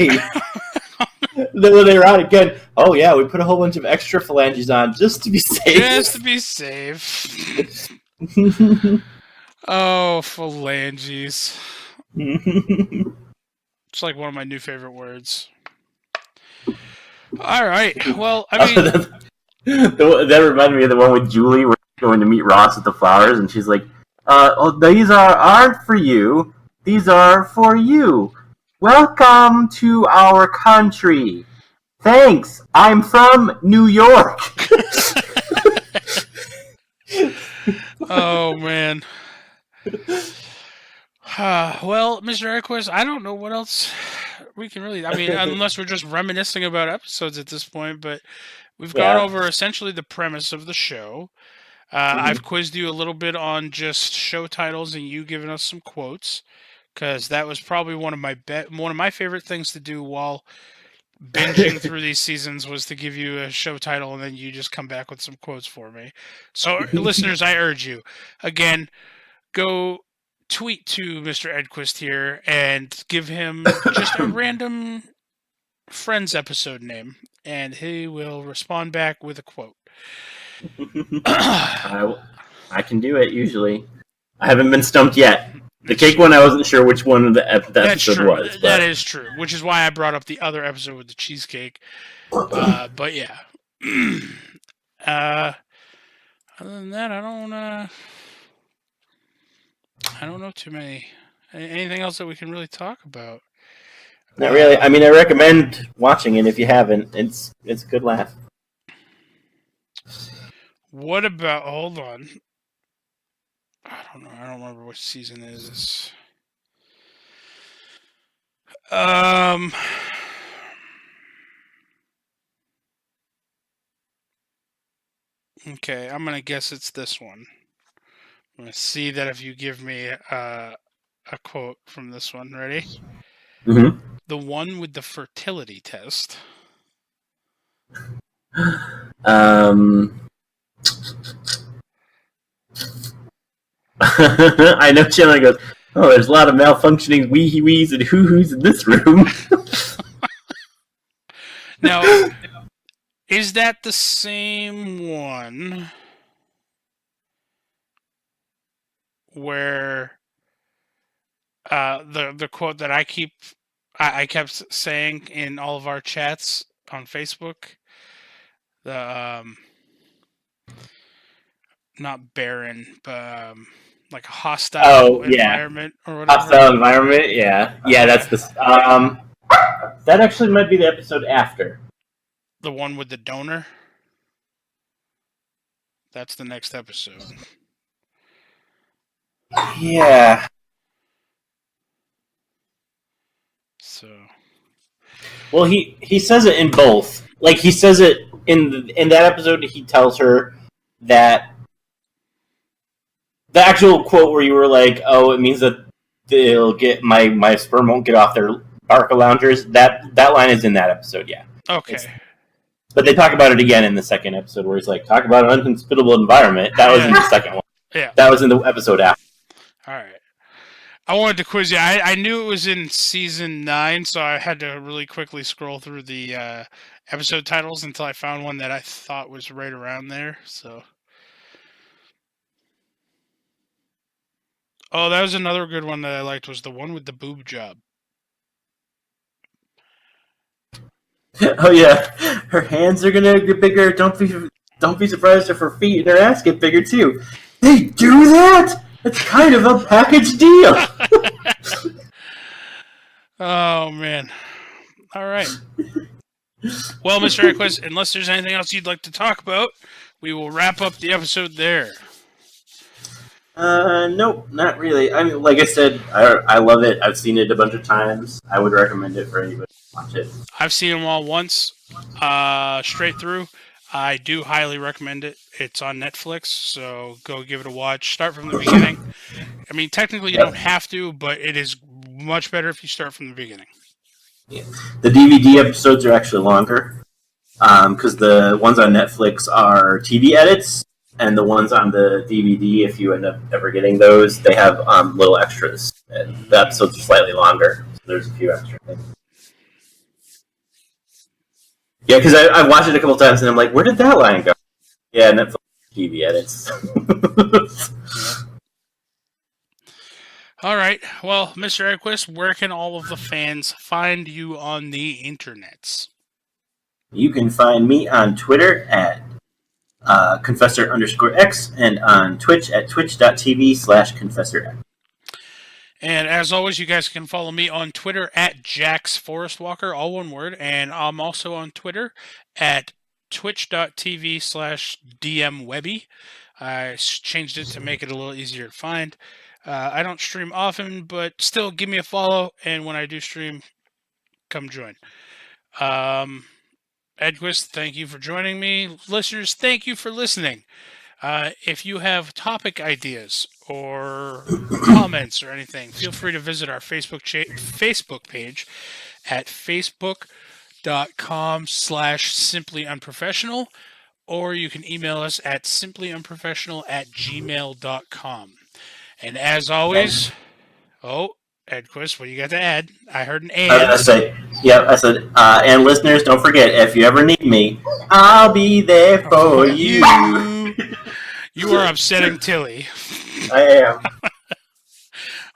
Then when they were out again, oh yeah, we put a whole bunch of extra phalanges on just to be safe. Just to be safe. Oh, phalanges. It's like one of my new favorite words. All right. Well, I mean, that reminded me of the one with Julie where she's going to meet Ross with the flowers, and she's like, "Oh, these aren't for you. These are for you. Welcome to our country. Thanks. I'm from New York." oh man. Well, Mr. Edquist, I don't know what else we can really. I mean, unless we're just reminiscing about episodes at this point, but we've gone over essentially the premise of the show. I've quizzed you a little bit on just show titles, and you giving us some quotes, because that was probably one of my favorite things to do while binging through these seasons was to give you a show title, and then you just come back with some quotes for me. So, listeners, I urge you again, go tweet to Mr. Edquist here and give him just a random Friends episode name, and he will respond back with a quote. I can do it usually. I haven't been stumped yet. The cake one, I wasn't sure which one the episode was. But... That is true, which is why I brought up the other episode with the cheesecake. But yeah. Other than that, I don't know too many. Anything else that we can really talk about? Not really. I mean, I recommend watching it if you haven't. It's a good laugh. What about? Hold on. I don't know. I don't remember which season it is. Okay, I'm gonna guess it's this one. I'm gonna see that if you give me a quote from this one. Ready? Mm-hmm. The one with the fertility test. I know Chandler goes, "Oh, there's a lot of malfunctioning wee-wees and hoo-hoos in this room." Now, is that the same one where the quote that I kept saying in all of our chats on Facebook, the not barren, but like a hostile environment or whatever. Hostile environment, yeah, that's the that actually might be the episode after. The one with the donor. That's the next episode. Yeah. So, Well, he says it in both. Like, he says it in that episode. He tells her that the actual quote where you were like, "Oh, it means that they'll get my sperm won't get off their Barca loungers." That line is in that episode. Yeah. Okay. But they talk about it again in the second episode where he's like, "Talk about an unhospitable environment." That was in the second one. Yeah. That was in the episode after. All right. I wanted to quiz you. I knew it was in season 9, so I had to really quickly scroll through the episode titles until I found one that I thought was right around there. So, oh, that was another good one that I liked. Was the one with the boob job? Oh yeah, her hands are gonna get bigger. Don't be surprised if her feet and her ass get bigger too. They do that? It's kind of a package deal. Oh, man. All right. Well, Mr. Edquist, unless there's anything else you'd like to talk about, we will wrap up the episode there. Nope, not really. I mean, like I said, I love it. I've seen it a bunch of times. I would recommend it for anybody to watch it. I've seen them all once, straight through. I do highly recommend it. It's on Netflix, so go give it a watch. Start from the beginning. I mean, technically you don't have to, but it is much better if you start from the beginning. Yeah. The DVD episodes are actually longer, because the ones on Netflix are TV edits, and the ones on the DVD, if you end up ever getting those, they have little extras, and the episodes are slightly longer, so there's a few extra things. Yeah, because I watched it a couple times, and I'm like, where did that line go? Yeah, Netflix TV edits. All right. Well, Mr. Edquist, where can all of the fans find you on the internets? You can find me on Twitter at Confessor_X and on Twitch at twitch.tv/ConfessorX. And as always, you guys can follow me on Twitter at JaxForestWalker, all one word. And I'm also on Twitter at twitch.tv/DMWebby. I changed it to make it a little easier to find. I don't stream often, but still give me a follow. And when I do stream, come join. Edquist, thank you for joining me. Listeners, thank you for listening. If you have topic ideas or comments or anything, feel free to visit our Facebook page at facebook.com/simplyunprofessional, or you can email us at simplyunprofessional@gmail.com. And as always, Edquist, what do you got to add? I heard an and. I said, and listeners, don't forget, if you ever need me, I'll be there for you. You are upsetting Tilly. I am.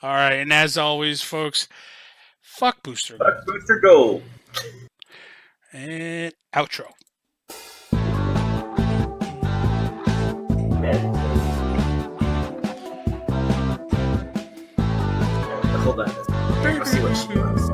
All right, and as always, folks, fuck Booster Gold. Fuck Booster Gold. And outro. Hold on. Let's see what she wants.